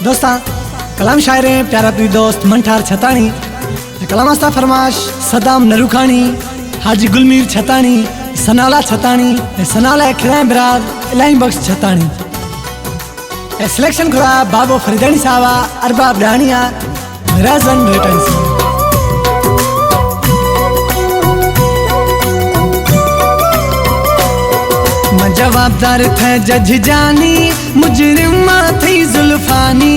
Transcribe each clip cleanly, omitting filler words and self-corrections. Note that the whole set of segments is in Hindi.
दोस्ता कलाम शायरे प्यारा पी दोस्त मंठार छताणी, कलाम आस्ता फरमाश सदाम नरुखानी, हाजी गुलमीर छताणी, सनाला छताणी, सनाला खिलाए बिराद इलाही बख्श छताणी। सिलेक्शन खुरा बाबो फरीदानी सावा अरबाब डानिया मिराजन रेटन्स। जवाबदार थे जज जानी मुजरिम थी जुल्फानी,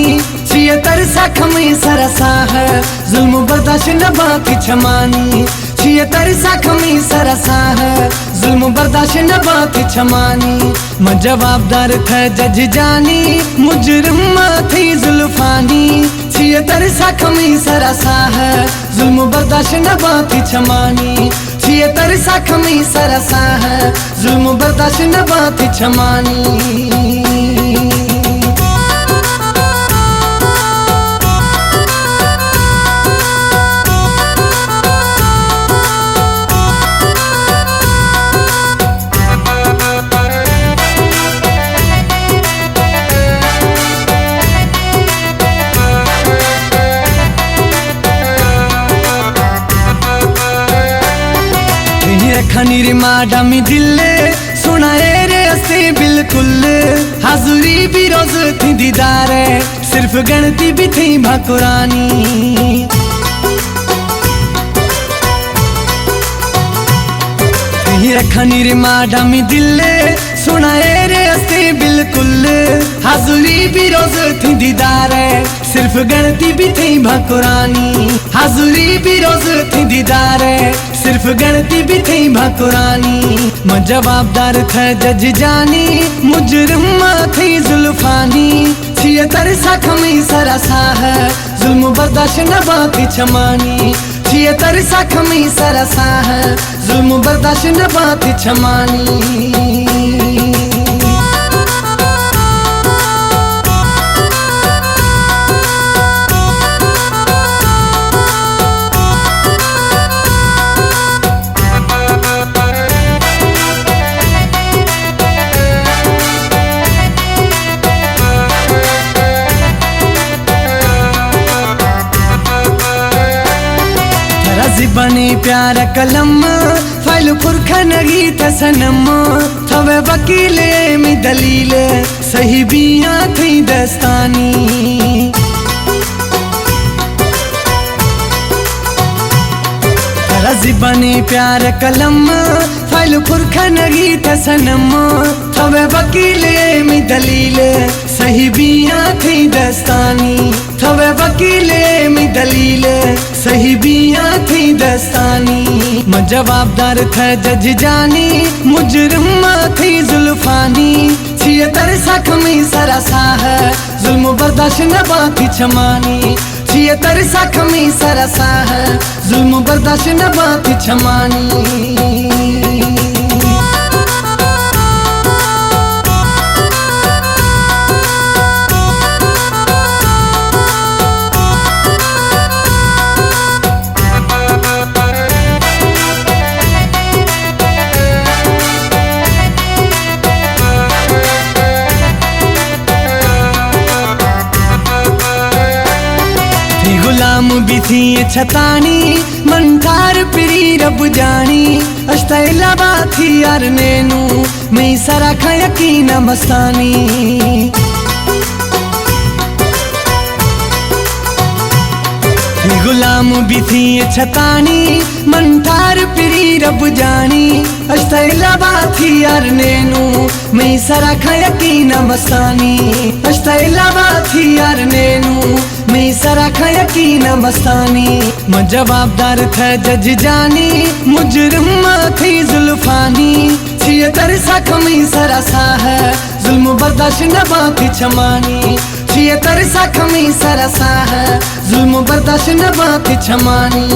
छिए तरसा खमी सरसा है जुल्म बर्दाश्त न बाकी छमानी, छिए तरसा खमी सरसा है जुल्म बर्दाश्त न बाकी छमानी। मैं जवाबदार थे जज जानी मुजरिम थी जुल्फानी, छिए तरसा खमी सरसा है जुल्म बर्दाश्त न बाकी छमानी, छिए तरसा खमी सरसा है जुल्म बर्दाश्त न बाकी छमानी। खनी रे माडामी दिले सुनाए रे असे बिल्कुल, हाजुरी भी रोज थी दीदार सिर्फ गणती भी थी भाकुरानी। खनी रे माडामी दिले सुनाए रे असे बिल्कुल, हाजुरी भी रोज थी दीदार सिर्फ गणती भी थी भाकुरानी, हाजुरी भी रोज थी दीदार सिर्फ गणती भी थी भाकुरानी। मैं जवाबदार थे जज जानी मुजरिम थी जुल्फानी, छिए तरसा खमी सरसा है जुल्म बर्दाश्त न बाकी छमानी, छिए तरसा खमी सरसा है जुल्म बर्दाश्त न बाकी छमानी। बनी प्यारा कलम फाइल पुरखन गीत सनम, थवे वकीले में दलील सही बिया थी दस्तानी। रजी बनी प्यार कलम फाइल पुरखन गीत सनम, थवे वकीले में दलील सही बिया थी दस्तानी, थवे वकीले में दलील सही बिया थी दस्तानी। मैं जवाबदार थे जज जानी मुजरिम थी जुल्फानी, छिए तरसा खमी सरसा है जुल्म बर्दाश्त न बाकी छमानी, छिए तरसा खमी सरसा है जुल्म बर्दाश्त न बाकी छमानी। गुलाम भी थी छतानी मंठार पिरी रब जानी, अश्तैलाबा थी यार नैनू मैं सरा खा यकीन मस्तानी। गुलाम भी थी छतानी मंठार पिरी रब जानी, अश्तैलाबा थी यार नैनू मैं सरा खा यकीन मस्तानी, अश्तैलाबा थी यार नैनू मैं सरा खा यकीन मस्तानी। मैं जवाबदार थे जज जानी मुजरिम थी जुल्फानी, छिए तरसा खमी सरसा है जुल्म बर्दाश्त न बाकी छमानी, छिए तरसा खमी सरसा है जुल्म बर्दाश्त न बाकी छमानी।